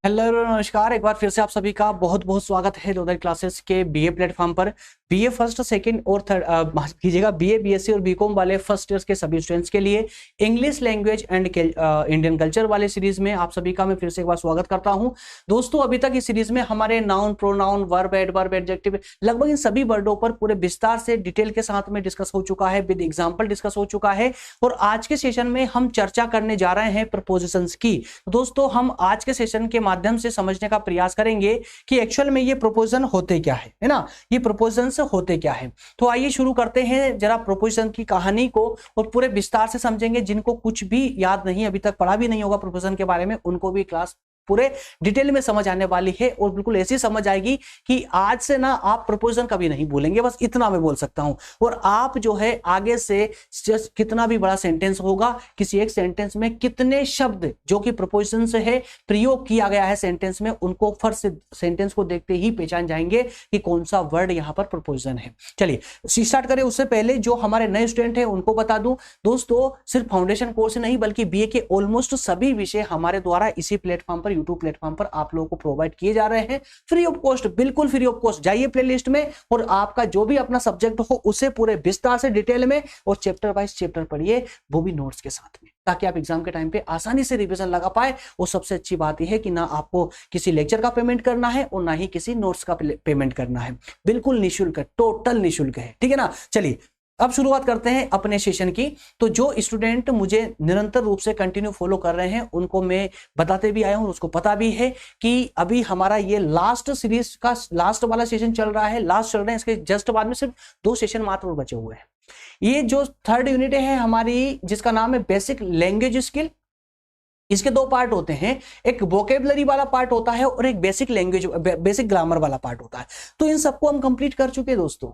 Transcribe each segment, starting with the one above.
Hello नमस्कार, एक बार फिर से आप सभी का बहुत बहुत स्वागत है लोधर क्लासेस के बीए प्लेटफॉर्म पर। बीए फर्स्ट, सेकंड और थर्ड माफ कीजिएगा, बीए, बीएससी और बीकॉम वाले फर्स्ट ईयर्स के सभी स्टूडेंट्स के लिए English language and Indian culture वाले सीरीज में आप सभी का मैं फिर से एक बार स्वागत करता हूं। दोस्तों, अभी तक इस सीरीज में हमारे noun, pronoun, verb, adverb, adjective, लगभग इन सभी वर्डों पर पूरे विस्तार से डिटेल के साथ में डिस्कस हो चुका है, विद एग्जाम्पल डिस्कस हो चुका है। और आज के सेशन में हम चर्चा करने जा रहे हैं प्रपोजिशंस की। दोस्तों, हम आज के सेशन के माध्यम से समझने का प्रयास करेंगे कि एक्चुअल में ये प्रोपोजिशन होते क्या है ना, ये प्रोपोजिशंस होते क्या है। तो आइए शुरू करते हैं जरा प्रोपोजिशन की कहानी को और पूरे विस्तार से समझेंगे। जिनको कुछ भी याद नहीं, अभी तक पढ़ा भी नहीं होगा प्रोपोजिशन के बारे में, उनको भी क्लास पूरे डिटेल में समझ आने वाली है और बिल्कुल ऐसी समझ आएगी कि आज से ना आप प्रोपोजिशन कभी नहीं भूलेंगे। बस इतना मैं बोल सकता हूं। और आप जो है आगे से कितना भी बड़ा सेंटेंस होगा, किसी एक सेंटेंस में कितने शब्द जो कि प्रोपोजिशन से है प्रयोग किया गया है सेंटेंस में, उनको फर्स्ट सेंटेंस को देखते ही पहचान जाएंगे कि कौन सा वर्ड यहां पर प्रोपोजिशन है। चलिए स्टार्ट करें। उससे पहले जो हमारे नए स्टूडेंट है उनको बता दूं, दोस्तों सिर्फ फाउंडेशन कोर्स नहीं बल्कि बीए के ऑलमोस्ट सभी विषय हमारे द्वारा इसी प्लेटफॉर्म पर, यूट्यूब प्लेटफॉर्म पर आप लोगों को प्रोवाइड किए जा रहे हैं फ्री ऑफ कॉस्ट, बिल्कुल फ्री ऑफ कॉस्ट। जाइए प्लेलिस्ट में और आपका जो भी अपना सब्जेक्ट हो उसे पूरे विस्तार से डिटेल में और चैप्टर वाइज चैप्टर पढ़िए, वो भी नोट्स के साथ में, ताकि आप एग्जाम के टाइम पे आसानी से रिवीजन लगा पाए। और सबसे अच्छी बात यह है कि ना आपको किसी लेक्चर का पेमेंट करना है और ना ही किसी नोट्स का पेमेंट करना है, बिल्कुल निःशुल्क, टोटल निःशुल्क है, ठीक है ना। चलिए अब शुरुआत करते हैं अपने सेशन की। तो जो स्टूडेंट मुझे निरंतर रूप से कंटिन्यू फॉलो कर रहे हैं उनको मैं बताते भी आया हूं, उसको पता भी है कि अभी हमारा ये लास्ट सीरीज का लास्ट वाला सेशन चल रहा है, लास्ट चल रहे हैं। इसके जस्ट बाद में सिर्फ 2 सेशन मात्र बचे हुए हैं। ये जो थर्ड यूनिट है हमारी, जिसका नाम है बेसिक लैंग्वेज स्किल, इसके 2 पार्ट होते हैं। एक वोकेबलरी वाला पार्ट होता है और एक बेसिक लैंग्वेज, बेसिक ग्रामर वाला पार्ट होता है। तो इन सबको हम कंप्लीट कर चुके हैं दोस्तों।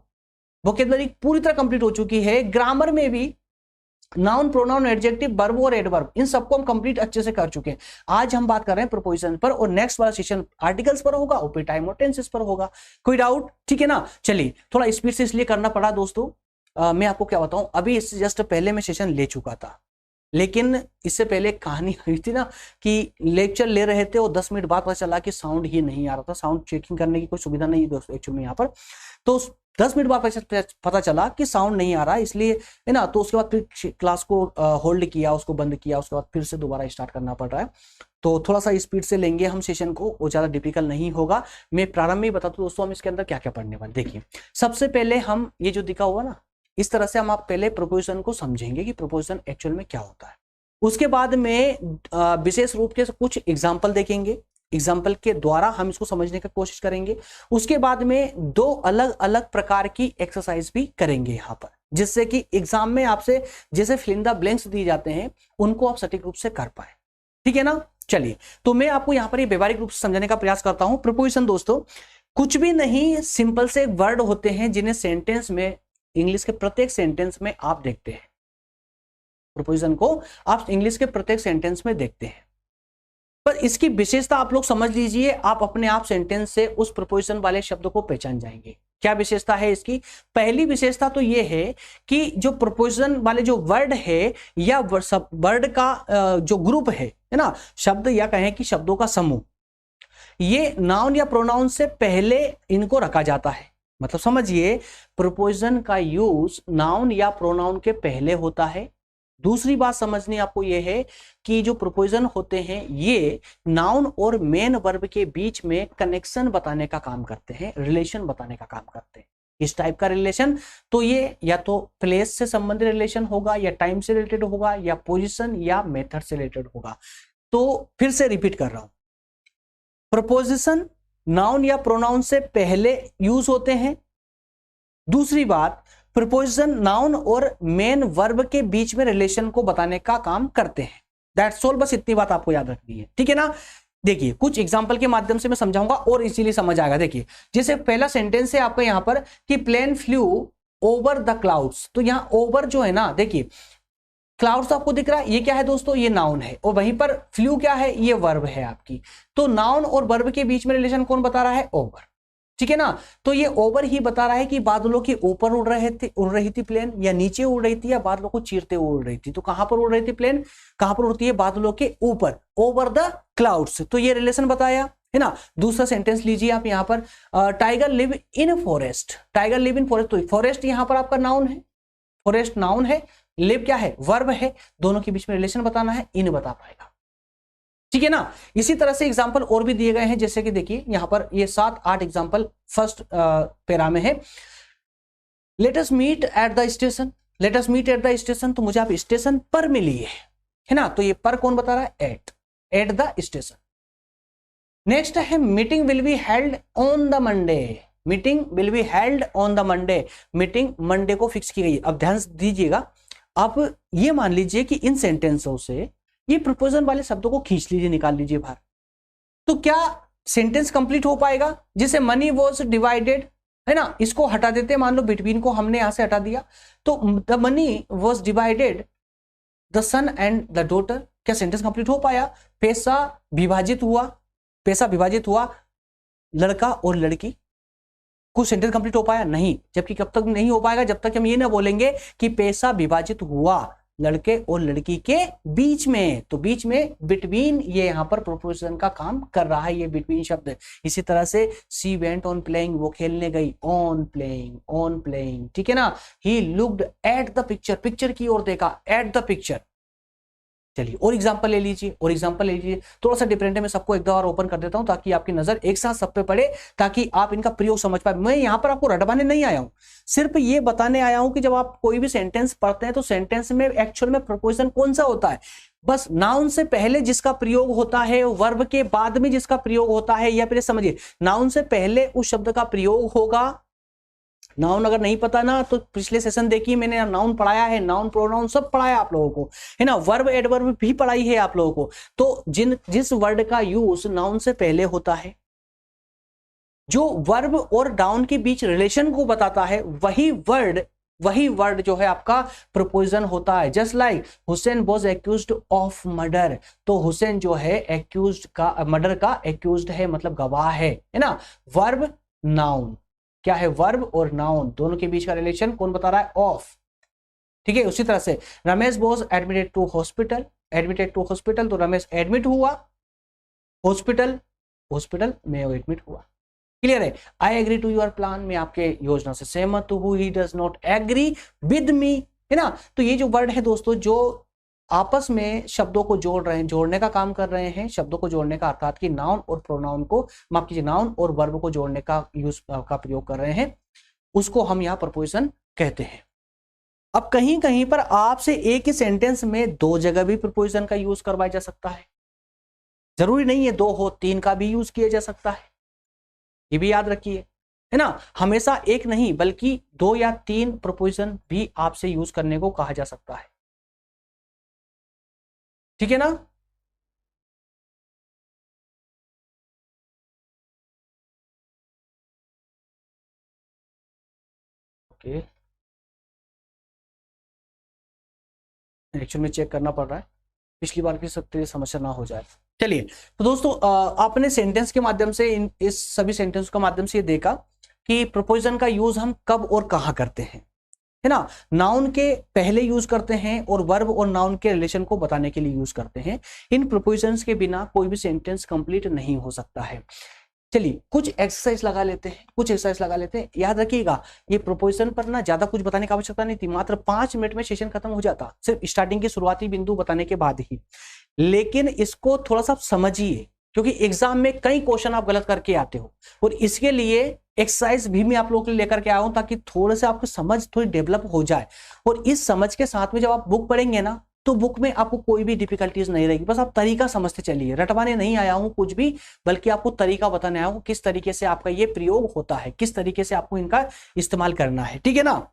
वोकेबलरी पूरी तरह कंप्लीट हो चुकी है। ग्रामर में भी नाउन, प्रोनाउन, एडजेक्टिव, वर्ब और एडवर्ब, इन सबको हम कंप्लीट अच्छे से कर चुके हैं। आज हम बात कर रहे हैं प्रोपोजिशन पर और नेक्स्ट वाला सेशन आर्टिकल्स पर होगा, ओपी टाइम और टेंसेस पर होगा। कोई डाउट? ठीक है ना। चलिए, थोड़ा स्पीड से इसलिए करना पड़ा दोस्तों। मैं आपको क्या बताऊं, अभी इससे जस्ट पहले मैं सेशन ले चुका था, लेकिन इससे पहले कहानी हुई थी ना कि लेक्चर ले रहे थे और 10 मिनट बाद पता चला कि साउंड ही नहीं आ रहा था। साउंड चेकिंग करने की कोई सुविधा नहीं दोस्तों एक्चुअली यहाँ पर। तो 10 मिनट बाद पता चला कि साउंड नहीं आ रहा, इसलिए है ना। तो उसके बाद फिर क्लास को होल्ड किया, उसको बंद किया, उसके बाद फिर से दोबारा स्टार्ट करना पड़ रहा है। तो थोड़ा सा स्पीड से लेंगे हम सेशन को, वो ज्यादा डिफिकल्ट नहीं होगा। मैं प्रारंभ में ही बता दूं दोस्तों हम इसके अंदर क्या क्या पढ़ने वाले। देखिए, सबसे पहले हम ये जो दिखा हुआ ना, इस तरह से हम आप पहले प्रोपोजिशन को समझेंगे कि प्रोपोजिशन एक्चुअल में क्या होता है। उसके बाद में विशेष रूप से कुछ एग्जाम्पल देखेंगे, एग्जाम्पल के द्वारा हम इसको समझने की कोशिश करेंगे। उसके बाद में 2 अलग अलग प्रकार की एक्सरसाइज भी करेंगे यहाँ पर, जिससे कि एग्जाम में आपसे जैसे फिल इन द ब्लैंक्स दिए जाते हैं उनको आप सटीक रूप से कर पाए, ठीक है ना। चलिए, तो मैं आपको यहाँ पर ये व्यवहारिक रूप से समझने का प्रयास करता हूँ। प्रोपोजिशन दोस्तों कुछ भी नहीं, सिंपल से वर्ड होते हैं जिन्हें सेंटेंस में, इंग्लिश के प्रत्येक सेंटेंस में आप देखते हैं। प्रोपोजिशन को आप इंग्लिश के प्रत्येक सेंटेंस में देखते हैं, पर इसकी विशेषता आप लोग समझ लीजिए। आप अपने आप सेंटेंस से उस प्रोपोजिशन वाले शब्द को पहचान जाएंगे। क्या विशेषता है इसकी? पहली विशेषता तो यह है कि जो प्रोपोजिशन वाले जो वर्ड है या वर्ड का जो ग्रुप है ना, शब्द या कहें कि शब्दों का समूह, ये नाउन या प्रोनाउन से पहले इनको रखा जाता है। मतलब समझिए, प्रोपोजिशन का यूज नाउन या प्रोनाउन के पहले होता है। दूसरी बात समझनी आपको यह है कि जो प्रोपोजिशन होते हैं ये नाउन और मेन वर्ब के बीच में कनेक्शन बताने का काम करते हैं, रिलेशन बताने का काम करते हैं। इस टाइप का रिलेशन, तो ये या तो प्लेस से संबंधित रिलेशन होगा, या टाइम से रिलेटेड होगा, या पोजीशन या मेथड से रिलेटेड होगा। तो फिर से रिपीट कर रहा हूं, प्रोपोजिशन नाउन या प्रोनाउन से पहले यूज होते हैं। दूसरी बात, प्रीपोजिशन नाउन और मेन वर्ब के बीच में रिलेशन को बताने का काम करते हैं। दैट्स ऑल, बस इतनी बात आपको याद रखनी है, ठीक है ना। देखिए, कुछ एग्जांपल के माध्यम से मैं समझाऊंगा और इसीलिए समझ आएगा। देखिए, जैसे पहला सेंटेंस है आपका यहाँ पर कि plane flew over the clouds. तो यहाँ ओवर जो है ना, देखिए क्लाउड्स आपको दिख रहा है, ये क्या है दोस्तों, ये नाउन है, और वहीं पर फ्लू क्या है, ये वर्ब है आपकी। तो नाउन और वर्ब के बीच में रिलेशन कौन बता रहा है? ओवर, ठीक है ना। तो ये ओवर ही बता रहा है कि बादलों के ऊपर उड़ रही थी प्लेन, या नीचे उड़ रही थी, या बादलों को चीरते हुए उड़ रही थी। तो कहां पर उड़ रही थी प्लेन? कहां पर उड़ती है? बादलों के ऊपर, ओवर द क्लाउड्स, तो ये रिलेशन बताया है ना। दूसरा सेंटेंस लीजिए आप यहाँ पर, tiger live in forest, tiger live in forest, तो फॉरेस्ट यहाँ पर आपका नाउन है, फॉरेस्ट नाउन है, लिव क्या है, वर्ब है, दोनों के बीच में रिलेशन बताना है, इन बता पाएगा, ठीक है ना। इसी तरह से एग्जांपल और भी दिए गए हैं, जैसे कि देखिए यहाँ पर ये 7-8 एग्जांपल फर्स्ट पैरा में है। Let us meet at the station, let us meet at the station, तो मुझे आप स्टेशन पर मिलिए, है ना, तो ये पर कौन बता रहा है, एट द स्टेशन। नेक्स्ट है meeting will be held on the Monday, meeting will be held on the Monday, meeting Monday को फिक्स की गई। अब ध्यान दीजिएगा, आप ये मान लीजिए कि इन सेंटेंसों से ये प्रपोजन वाले शब्दों को खींच लीजिए, निकाल लीजिए बाहर, तो क्या सेंटेंस कंप्लीट हो पाएगा। जैसे मनी वॉज डिवाइडेड, है ना, इसको हटा देते, मान लो बिटवीन को हमने यहां से हटा दिया, तो the money was divided the son and the daughter, क्या सेंटेंस कंप्लीट हो पाया। पैसा विभाजित हुआ, पैसा विभाजित हुआ लड़का और लड़की, कुछ सेंटेंस कंप्लीट हो पाया नहीं। जबकि कब तक नहीं हो पाएगा, जब तक हम ये ना बोलेंगे कि पैसा विभाजित हुआ लड़के और लड़की के बीच में, तो बीच में बिटवीन ये यहां पर प्रोपोजिशन का काम कर रहा है, ये बिटवीन शब्द। इसी तरह से सी वेंट ऑन प्लेइंग, वो खेलने गई, ऑन प्लेइंग, ऑन प्लेइंग, ठीक है ना। He looked at the picture, picture की ओर देखा, एट द पिक्चर। चलिए और एग्जांपल ले लीजिए, और एग्जांपल ले लीजिए, थोड़ा सा डिफरेंट है, मैं सबको एक दो बार ओपन कर देता हूं ताकि आपकी नजर एक साथ सब पे पड़े, ताकि आप इनका प्रयोग समझ पाए। मैं यहां पर आपको रटवाने नहीं आया हूं, सिर्फ ये बताने आया हूं कि जब आप कोई भी सेंटेंस पढ़ते हैं तो सेंटेंस में एक्चुअल में प्रपोजिशन कौन सा होता है। बस नाउन से पहले जिसका प्रयोग होता है, वर्ब के बाद में जिसका प्रयोग होता है, या फिर समझिए नाउन से पहले उस शब्द का प्रयोग होगा। नाउन अगर नहीं पता ना तो पिछले सेशन देखिए, मैंने नाउन पढ़ाया है, नाउन प्रोनाउन सब पढ़ाया आप लोगों को, है ना, वर्ब एडवर्ब भी पढ़ाई है आप लोगों को। तो जिस वर्ड का यूज नाउन से पहले होता है, जो वर्ब और नाउन के बीच रिलेशन को बताता है, वही वर्ड जो है आपका प्रपोजिशन होता है। Just like Hussain was accused of murder, तो हुसैन जो है एक्यूज्ड का, मर्डर का एक्यूज्ड है, मतलब गवाह है ना। वर्ब नाउन क्या है, वर्ब और नाउन दोनों के बीच का रिलेशन कौन बता रहा है, ऑफ, ठीक है। उसी तरह से Ramesh was admitted to hospital, admitted to hospital, तो रमेश एडमिट हुआ हॉस्पिटल, हॉस्पिटल में एडमिट हुआ। क्लियर है। I agree to your plan, मैं आपके योजना से सहमत हूं। He does not agree with me, है ना। तो ये जो वर्ड है दोस्तों, जो आपस में शब्दों को जोड़ रहे हैं, जोड़ने का काम कर रहे हैं, शब्दों को जोड़ने का अर्थात कि नाउन और प्रोनाउन को, माफ कीजिए, नाउन और वर्ब को जोड़ने का यूज का प्रयोग कर रहे हैं, उसको हम यहाँ प्रपोजिशन कहते हैं। अब कहीं कहीं पर आपसे एक ही सेंटेंस में दो जगह भी प्रपोजिशन का यूज करवाया जा सकता है, जरूरी नहीं है दो हो, तीन का भी यूज किया जा सकता है, ये भी याद रखिए, है ना। हमेशा एक नहीं बल्कि 2 या 3 प्रपोजिशन भी आपसे यूज करने को कहा जा सकता है, ठीक है ना। ओके, एक्चुअल में चेक करना पड़ रहा है, पिछली बार की सबसे समस्या ना हो जाए। चलिए, तो दोस्तों आपने सेंटेंस के माध्यम से, इस सभी सेंटेंस के माध्यम से ये देखा कि प्रपोजिशन का यूज हम कब और कहां करते हैं, है ना। नाउन के पहले यूज करते हैं और वर्ब और नाउन के रिलेशन को बताने के लिए यूज करते हैं। इन प्रपोजिशंस के बिना कोई भी सेंटेंस कंप्लीट नहीं हो सकता है। चलिए कुछ एक्सरसाइज लगा लेते हैं, कुछ एक्सरसाइज लगा लेते हैं। याद रखिएगा ये प्रोपोजिशन पर ना ज्यादा कुछ बताने की आवश्यकता नहीं थी, मात्र 5 मिनट में सेशन खत्म हो जाता, सिर्फ स्टार्टिंग के शुरुआती बिंदु बताने के बाद ही। लेकिन इसको थोड़ा सा समझिए, क्योंकि एग्जाम में कई क्वेश्चन आप गलत करके आते हो, और इसके लिए एक्सरसाइज भी मैं आप लोगों के लिए लेकर के आया हूं, ताकि थोड़े से आपकी समझ थोड़ी डेवलप हो जाए। और इस समझ के साथ में जब आप बुक पढ़ेंगे ना, तो बुक में आपको कोई भी डिफिकल्टीज नहीं रहेगी। बस आप तरीका समझते चलिए, रटवाने नहीं आया हूं कुछ भी, बल्कि आपको तरीका बताने आया हूं किस तरीके से आपका ये प्रयोग होता है, किस तरीके से आपको इनका इस्तेमाल करना है, ठीक है ना।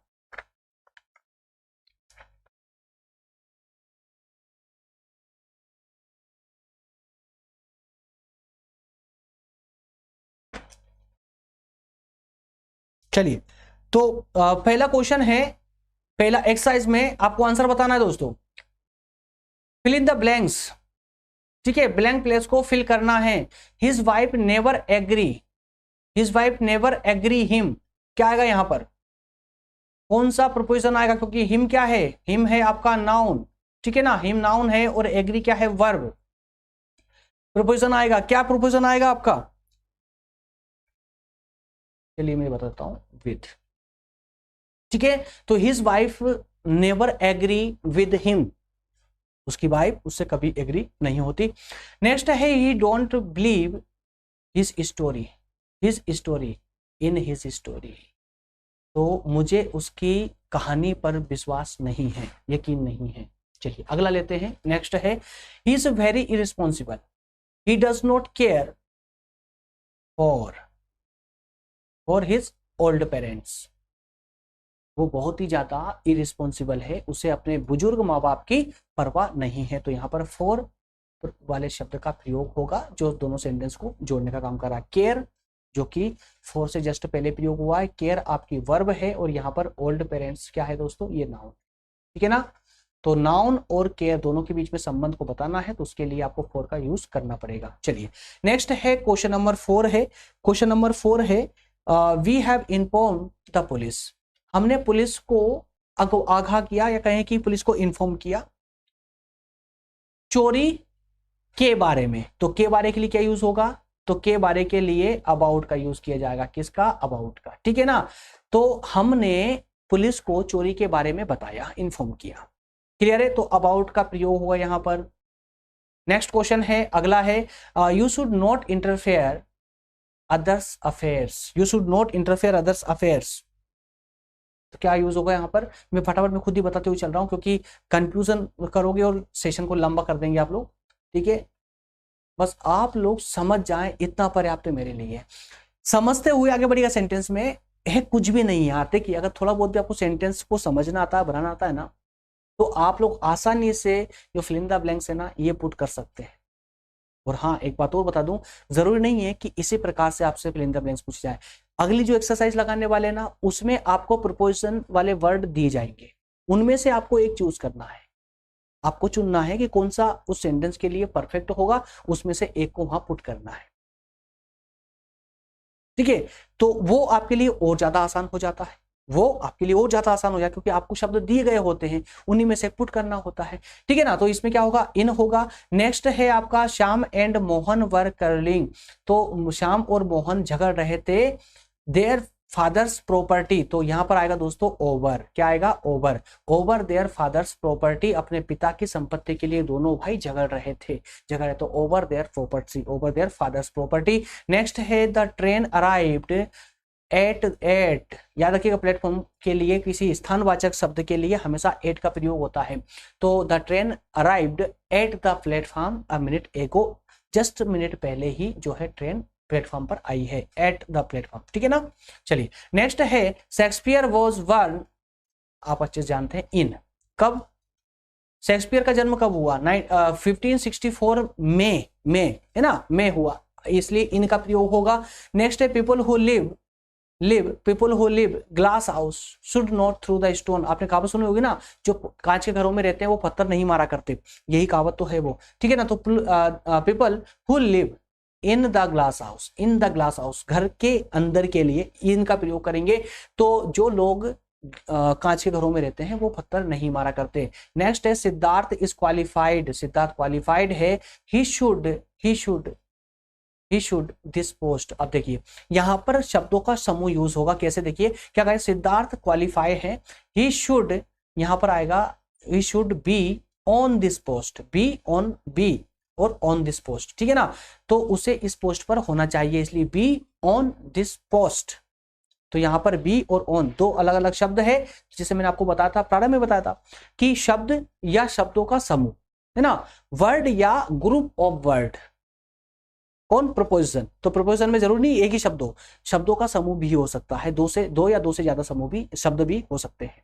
चलिए, तो पहला क्वेश्चन है, पहला एक्सरसाइज में आपको आंसर बताना है दोस्तों। फिल इन द ब्लैंक्स, ठीक है, ब्लैंक प्लेस को फिल करना है। His wife never agree, his wife never agree him, क्या आएगा यहां पर, कौन सा प्रपोजिशन आएगा, क्योंकि हिम क्या है, हिम है आपका नाउन, ठीक है ना, हिम नाउन है और एग्री क्या है, वर्ब। प्रोपोजिशन आएगा, क्या प्रोपोजिशन आएगा आपका? चलिए मैं बताता हूं, विद। ठीक है, तो his wife never agree with him, उसकी वाइफ उससे कभी एग्री नहीं होती। नेक्स्ट है he don't believe his story, his story in his story, तो मुझे उसकी कहानी पर विश्वास नहीं है, यकीन नहीं है। चलिए अगला लेते हैं। नेक्स्ट है he is very irresponsible, he does not care for his old parents, वो बहुत ही ज्यादा इरिस्पॉन्सिबल है, उसे अपने बुजुर्ग माँ बाप की परवाह नहीं है। तो यहाँ पर फॉर वाले शब्द का प्रयोग होगा जो दोनों सेंटेंस को जोड़ने का काम कर रहा है। केयर जो कि फॉर से जस्ट पहले प्रयोग हुआ है, केयर आपकी वर्ब है, और यहाँ पर ओल्ड पेरेंट्स क्या है दोस्तों, ये नाउन। ठीक है ना, तो नाउन और केयर दोनों के बीच में संबंध को बताना है, तो उसके लिए आपको फॉर का यूज करना पड़ेगा। चलिए नेक्स्ट है क्वेश्चन नंबर 4 है। क्वेश्चन नंबर 4 है we have inform the police, हमने पुलिस को आगाह किया, या कहें कि पुलिस को इन्फॉर्म किया चोरी के बारे में। तो के बारे के लिए क्या यूज होगा, तो के बारे के लिए अबाउट का यूज किया जाएगा। किसका, अबाउट का। ठीक है ना, तो हमने पुलिस को चोरी के बारे में बताया, इन्फॉर्म किया। क्लियर है, तो अबाउट का प्रयोग हुआ यहां पर। नेक्स्ट क्वेश्चन है, अगला है you should not interfere others affairs, you should not interfere others affairs, तो क्या यूज होगा यहाँ पर? मैं फटाफट में खुद ही बताते हुए चल रहा हूं, क्योंकि कंफ्यूजन करोगे और सेशन को लंबा कर देंगे आप लोग। ठीक है, बस आप लोग समझ जाएं, इतना पर्याप्त है मेरे लिए। समझते हुए आगे बढ़िएगा। सेंटेंस में है कुछ भी नहीं है। देखिए अगर थोड़ा बहुत भी आपको सेंटेंस को समझना आता है, बनाना आता है ना, तो आप लोग आसानी से जो फिल इन द ब्लैंक्स है ना, ये पुट कर सकते हैं। और हाँ, एक बात और बता दूं, जरूरी नहीं है कि इसी प्रकार से आपसे फिल इन द ब्लैंक्स पूछ जाए। अगली जो एक्सरसाइज लगाने वाले ना, उसमें आपको प्रोपोजिशन वाले वर्ड दिए जाएंगे, उनमें से आपको एक चूज करना है। आपको चुनना है कि कौन सा उस सेंटेंस के लिए परफेक्ट होगा, उसमें से एक को वहां पुट करना है। ठीक है, तो वो आपके लिए और ज्यादा आसान हो जाता है, वो आपके लिए और ज्यादा आसान हो जाए, क्योंकि आपको शब्द दिए गए होते हैं, उन्हीं में से पुट करना होता है। ठीक है ना, तो इसमें क्या होगा, इन होगा। नेक्स्ट है आपका Shyam and Mohan were curling, तो श्याम और मोहन झगड़ रहे थे देयर फादर्स प्रॉपर्टी, तो यहां पर आएगा दोस्तों ओवर। क्या आएगा, over. Over their father's property, अपने पिता की संपत्ति के लिए दोनों भाई झगड़ रहे थे, तो over their property, over their father's property. Next है द ट्रेन अराइव्ड एट, याद रखिएगा प्लेटफॉर्म के लिए किसी स्थानवाचक शब्द के लिए हमेशा एट का प्रयोग होता है। तो the train arrived at the platform a minute एगो, जस्ट मिनट पहले ही जो है ट्रेन प्लेटफॉर्म पर आई है, एट द प्लेटफॉर्म। ठीक है ना, चलिए नेक्स्ट है शेक्सपियर वॉज बर्न, आप अच्छे जानते हैं, इन, कब शेक्सपियर का जन्म कब हुआ, 1564 में है ना, में हुआ, इसलिए इनका प्रयोग होगा। नेक्स्ट है people who people who live glass house should not through the stone, आपने कहावत सुनी होगी ना, जो कांच के घरों में रहते हैं वो पत्थर नहीं मारा करते, यही कहावत तो है वो। ठीक है ना, तो people who live in the glass house, in the glass house, घर के अंदर के लिए इनका प्रयोग करेंगे। तो जो लोग कांच के घरों में रहते हैं वो पत्थर नहीं मारा करते। नेक्स्ट है Siddharth is qualified, Siddharth qualified है, ही शुड दिस पोस्ट। अब देखिए यहां पर शब्दों का समूह यूज होगा, कैसे देखिए, क्या कहें, सिद्धार्थ क्वालिफाई है, ही शुड यहां पर आएगा, he should be on this post, be on, be और ऑन दिस पोस्ट। ठीक है ना, तो उसे इस पोस्ट पर होना चाहिए, इसलिए बी ऑन दिस पोस्ट। तो यहां पर बी और ऑन दो अलग अलग शब्द है, जिसे मैंने आपको बताया था, प्रारंभ में बताया था कि शब्द या शब्दों का समूह है ना, वर्ड या ग्रुप ऑफ वर्ड, कौन, प्रोपोजिशन। तो प्रोपोजिशन में जरूर नहीं एक ही शब्द हो, शब्दों का समूह भी हो सकता है, दो या दो से ज्यादा समूह भी, शब्द भी हो सकते हैं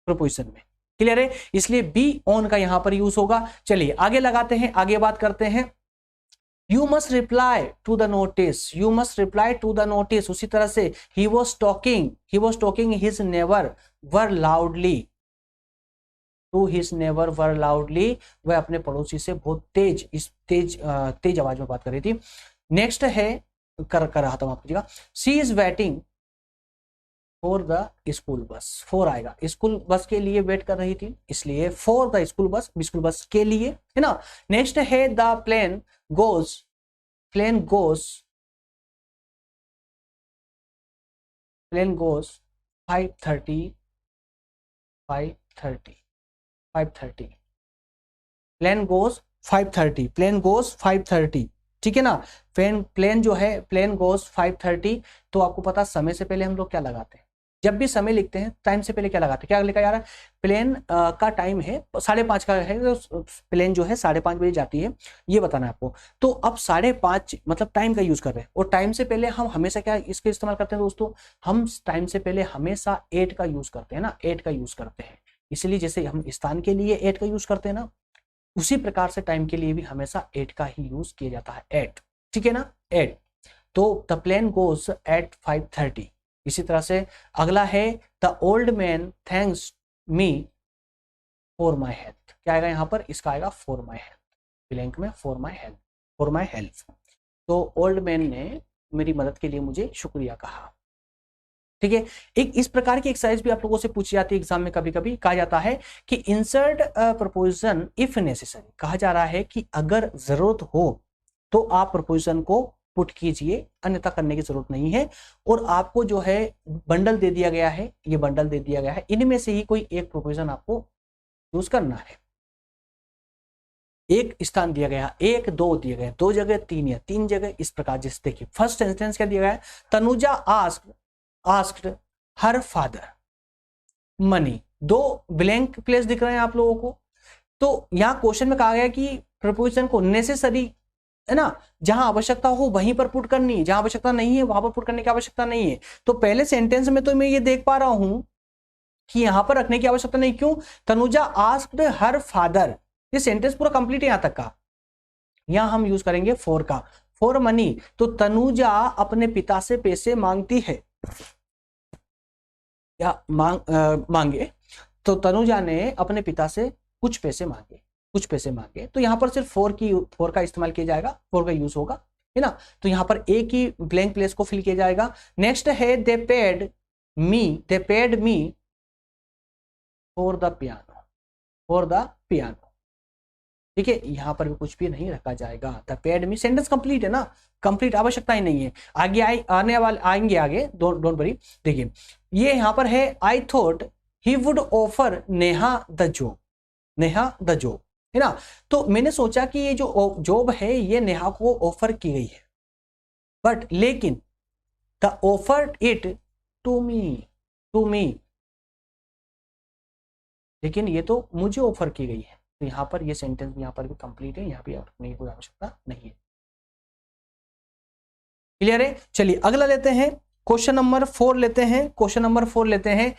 प्रोपोजिशन में। क्लियर है, इसलिए बी ऑन का यहां पर यूज होगा। चलिए आगे लगाते हैं, आगे बात करते हैं। You must reply to the notice, you must reply to the notice, उसी तरह से he was talking his neighbour loudly, to his neighbour loudly, वह अपने पड़ोसी से बहुत तेज आवाज में बात कर रही थी। नेक्स्ट है कर रहा था, she is waiting for the school bus, for आएगा, स्कूल बस के लिए वेट कर रही थी, इसलिए फॉर द स्कूल बस के लिए, है ना। नेक्स्ट है the plane goes, plane goes, plane goes 5:30, 5:30, 5:30, plane goes 5:30, plane goes 5:30, ठीक है ना। प्लेन जो है प्लेन गोज 5:30, तो आपको पता समय से पहले हम लोग क्या लगाते हैं, जब भी समय लिखते हैं टाइम से पहले क्या लगाते हैं, क्या लिखा जा रहा है, प्लेन का टाइम है 5:30 का है, तो प्लेन जो है 5:30 बजे जाती है, ये बताना है आपको। तो अब 5:30 मतलब टाइम का यूज कर रहे हैं, और टाइम से पहले हम हमेशा क्या इसका इस्तेमाल करते हैं दोस्तों, हम टाइम से पहले हमेशा 8 का यूज करते हैं ना, 8 का यूज करते हैं। इसलिए जैसे हम स्थान के लिए 8 का यूज करते हैं ना, उसी प्रकार से टाइम के लिए भी हमेशा 8 का ही यूज किया जाता है, 8, ठीक है ना, 8। तो द प्लेन गोज एट 5:30। इसी तरह से अगला है the old man thanks me for my health, क्या आएगा यहाँ पर, इसका आएगा फॉर माई हेल्थ, ब्लैंक में for my health, for my health. तो ओल्ड मैन ने मेरी मदद के लिए मुझे शुक्रिया कहा, ठीक है। एक इस प्रकार की एक्सरसाइज भी आप लोगों से पूछी जाती है एग्जाम में, कभी कभी कहा जाता है कि इंसर्ट प्रपोजिशन इफ नेसेसरी, कहा जा रहा है कि अगर जरूरत हो तो आप प्रपोजिशन को पुट कीजिए, अन्यथा करने की जरूरत नहीं है। और आपको जो है बंडल दे दिया गया है, ये बंडल दे दिया गया है, इनमें से ही कोई एक प्रपोजिशन आपको यूज करना है। एक स्थान दिया गया, एक दो दिए गए, दो जगह तीन या तीन जगह, इस प्रकार। जैसे देखिए फर्स्ट सेंटेंस क्या दिया गया है, Tanuja asked her father money, दो ब्लैंक प्लेस दिख रहे हैं आप लोगों को। तो यहां क्वेश्चन में कहा गया कि प्रपोजिशन को नेसेसरी, है ना, जहां आवश्यकता हो वहीं पर पुट करनी है, जहां आवश्यकता नहीं है वहां पर पुट करने की आवश्यकता नहीं है। तो पहले सेंटेंस में तो मैं ये देख पा रहा हूं कि यहां पर रखने की आवश्यकता नहीं, क्यों, तनुजा आस्क्ड हर फादर, ये सेंटेंस पूरा कंप्लीट है यहां तक का। यहां हम यूज करेंगे फॉर का, फॉर मनी, तो तनुजा अपने पिता से पैसे मांगती है या मांगे, तो तनुजा ने अपने पिता से कुछ पैसे मांगे, कुछ पैसे मांगे। तो यहां पर सिर्फ फॉर का इस्तेमाल किया जाएगा, फॉर का यूज होगा, है ना। तो यहां पर एक ही ब्लैंक प्लेस को फिल किया जाएगा। नेक्स्ट है दे paid me for the piano, for the piano, ठीक है। यहां पर भी कुछ भी नहीं रखा जाएगा, the paid me, sentence complete है ना, कंप्लीट, आवश्यकता ही नहीं है। आगे आने वाले आएंगे आगे, डोंट वरी। देखिए ये यहां पर है, I thought he would offer Neha the job, Neha the job, है ना। तो मैंने सोचा कि ये जो जॉब है ये नेहा को ऑफर की गई है, बट लेकिन the offer it to me, लेकिन ये तो मुझे ऑफर की गई है। तो यहां पर ये सेंटेंस यहां पर भी कंप्लीट है, यहां भी रखने की कोई आवश्यकता नहीं है। क्लियर है। चलिए अगला लेते हैं, क्वेश्चन नंबर 4 लेते हैं, क्वेश्चन नंबर 4 लेते हैं,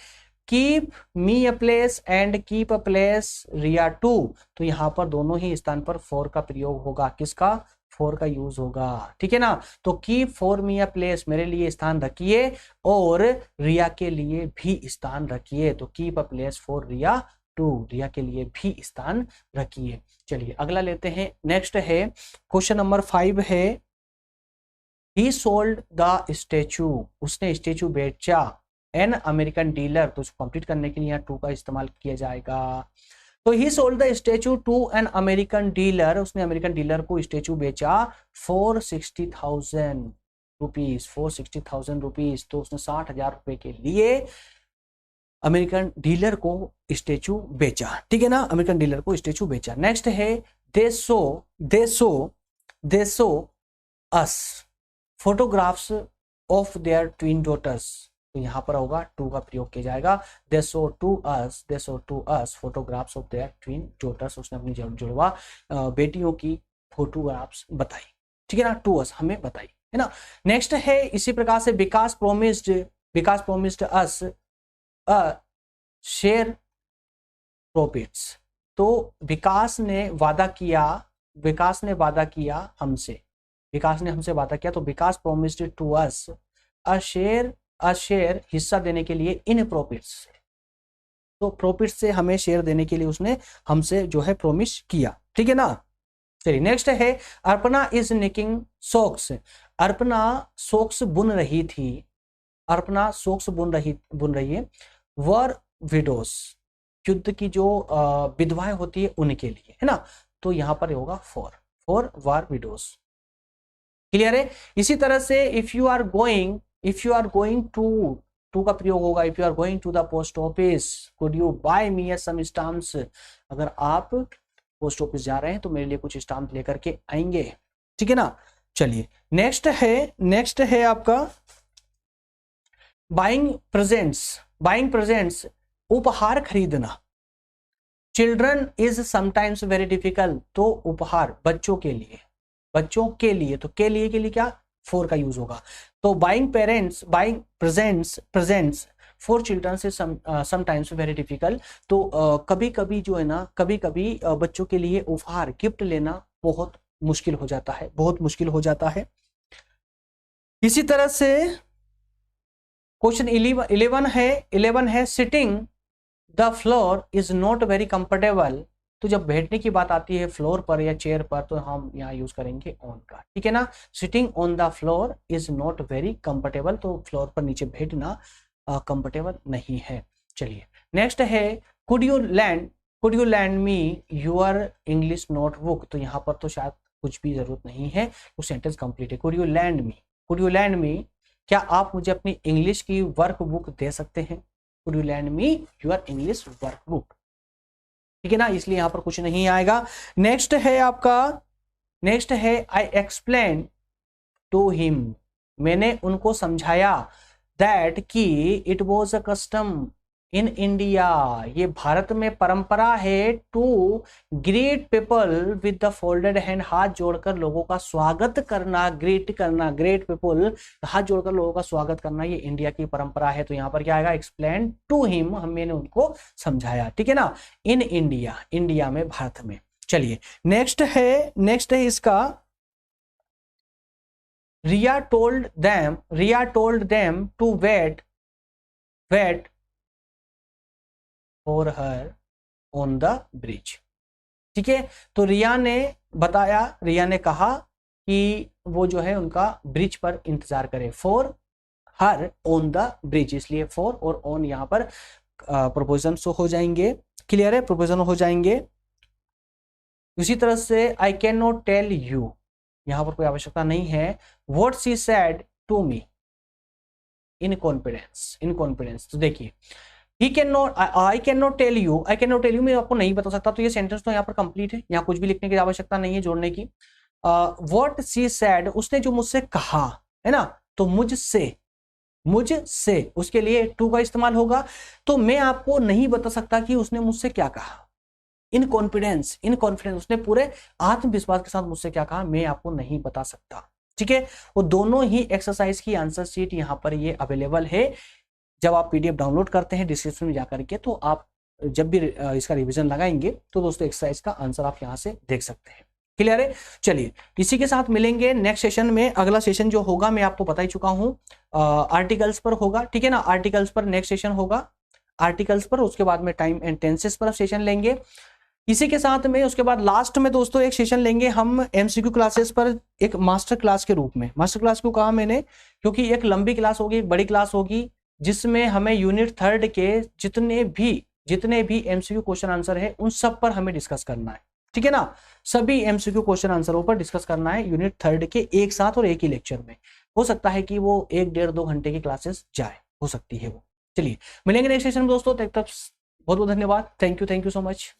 keep me a place and keep a place रिया टू। तो यहां पर दोनों ही स्थान पर फॉर का प्रयोग होगा, किसका, फॉर का यूज होगा, ठीक है ना। तो keep for me a place, मेरे लिए स्थान रखिए, और रिया के लिए भी स्थान रखिए। तो keep a place for Riya too, Riya के लिए भी स्थान रखिए। चलिए अगला लेते हैं, नेक्स्ट है क्वेश्चन नंबर 5 है, ही सोल्ड द स्टेचू, उसने स्टेचू बेचा, एन अमेरिकन डीलर, तो उसको कंप्लीट करने के लिए यहाँ टू का इस्तेमाल किया जाएगा। तो he sold the statue to an American dealer, उसने अमेरिकन डीलर को स्टेचू बेचा फॉर 60,000 रुपीज, फॉर 60,000 रुपीज। तो उसने 60,000 रुपए के लिए अमेरिकन डीलर को स्टेचू बेचा, ठीक है ना, अमेरिकन डीलर को स्टेचू बेचा। नेक्स्ट है they show us photographs of their twin daughters. तो यहां पर होगा टू का प्रयोग किया जाएगा, they show to us photographs of their twin daughters, उसने अपनी जुड़वा बेटियों की फोटोग्राफ्स बताई, ठीक है ना, टू अस हमें बताई, है ना। नेक्स्ट है इसी प्रकार से Vikas promised us a share profits. तो विकास ने वादा किया हमसे, विकास ने हमसे वादा किया, तो Vikas promised to us a share हिस्सा देने के लिए इन प्रॉफिट्स, तो प्रॉफिट से हमें शेयर देने के लिए उसने हमसे जो है प्रॉमिस किया, ठीक है ना। चलिए नेक्स्ट है Arpana is nicking socks, Arpana socks बुन रही थी अर्पणा सोक्स बुन रही है वर विडोस, युद्ध की जो विधवाएं होती है उनके लिए, है ना। तो यहां पर होगा फॉर वार विडोस। क्लियर है। इसी तरह से if you are going to का प्रयोग होगा if you are going to the post office could you buy me some stamps, अगर आप पोस्ट ऑफिस जा रहे हैं तो मेरे लिए कुछ स्टाम्प लेकर के आएंगे, ठीक है ना। चलिए नेक्स्ट है आपका बाइंग प्रेजेंट्स, उपहार खरीदना। Children is sometimes very difficult, तो उपहार बच्चों के लिए तो के लिए क्या फॉर का यूज होगा। तो बाइंग प्रेजेंट्स फॉर चिल्ड्रन से समटाइम्स वेरी डिफिकल्ट, तो कभी कभी जो है ना, कभी कभी बच्चों के लिए उपहार गिफ्ट लेना बहुत मुश्किल हो जाता है। इसी तरह से क्वेश्चन 11 है sitting the floor is not very comfortable, तो जब बैठने की बात आती है फ्लोर पर या चेयर पर तो हम यहाँ यूज करेंगे ऑन का, ठीक है ना। Sitting on the floor is not very comfortable, तो फ्लोर पर नीचे बैठना कंफर्टेबल नहीं है। चलिए नेक्स्ट है could you land me your English notebook, तो यहाँ पर तो शायद कुछ भी जरूरत नहीं है, तो सेंटेंस कंप्लीट है। कुड यू लैंड मी, क्या आप मुझे अपनी इंग्लिश की वर्कबुक दे सकते हैं। Could you land me your English workbook, ठीक है ना, इसलिए यहां पर कुछ नहीं आएगा। नेक्स्ट है आई एक्सप्लेन टू हिम, मैंने उनको समझाया दैट कि it was a custom in India, ये भारत में परंपरा है to greet people with the folded hand, हाथ जोड़कर लोगों का स्वागत करना, ग्रेट पीपल हाथ जोड़कर लोगों का स्वागत करना, ये इंडिया की परंपरा है। तो यहाँ पर क्या आएगा एक्सप्लेन टू हिम, मैंने उनको समझाया, ठीक है ना, इन इंडिया में, भारत में। चलिए नेक्स्ट है इसका Riya told them to wait for her on the bridge, ठीक है। तो रिया ने कहा कि वो जो है उनका ब्रिज पर इंतजार करे, for her on the bridge, इसलिए फॉर और ऑन यहाँ पर प्रोपोजिशन हो जाएंगे। क्लियर है, प्रोपोजिशन हो जाएंगे। उसी तरह से I can not tell you, यहाँ पर कोई आवश्यकता नहीं है। What she said to me in confidence, तो देखिए I can not tell you मैं आपको नहीं बता सकता, तो ये सेंटेंस तो यहाँ पर कंप्लीट है, यहाँ कुछ भी लिखने की आवश्यकता नहीं है जोड़ने की। व्हाट शी सेड, उसने जो मुझसे कहा, है ना, तो मुझसे उसके लिए टू का इस्तेमाल होगा। तो मैं आपको नहीं बता सकता कि उसने मुझसे क्या कहा। इन कॉन्फिडेंस उसने पूरे आत्मविश्वास के साथ मुझसे क्या कहा, मैं आपको नहीं बता सकता, ठीक है। वो दोनों ही एक्सरसाइज की आंसर शीट यहाँ पर ये अवेलेबल है। जब आप पीडीएफ डाउनलोड करते हैं डिस्क्रिप्शन में जाकर के, तो आप जब भी इसका रिवीजन लगाएंगे तो दोस्तों एक्सरसाइज का आंसर आप यहां से देख सकते हैं। क्लियर है। चलिए इसी के साथ मिलेंगे नेक्स्ट सेशन में। अगला सेशन जो होगा मैं आपको बता ही चुका हूं, आर्टिकल्स पर होगा, ठीक है ना। आर्टिकल्स पर नेक्स्ट सेशन होगा, आर्टिकल्स पर, उसके बाद में टाइम एंड टेंसेस पर सेशन लेंगे। इसी के साथ में उसके बाद लास्ट में दोस्तों एक सेशन लेंगे हम एमसीक्यू क्लासेस पर, एक मास्टर क्लास के रूप में। मास्टर क्लास को कहा मैंने क्योंकि एक लंबी क्लास होगी, एक बड़ी क्लास होगी, जिसमें हमें यूनिट 3 के जितने भी एमसीक्यू क्वेश्चन आंसर है उन सब पर हमें डिस्कस करना है, ठीक है ना। सभी एमसीक्यू क्वेश्चन आंसरों पर डिस्कस करना है यूनिट 3 के एक साथ और एक ही लेक्चर में। हो सकता है कि वो 1-1.5-2 घंटे की क्लासेस जाए, हो सकती है वो। चलिए मिलेंगे नेक्स्ट सेशन में दोस्तों, तब तक बहुत बहुत धन्यवाद। Thank you so much.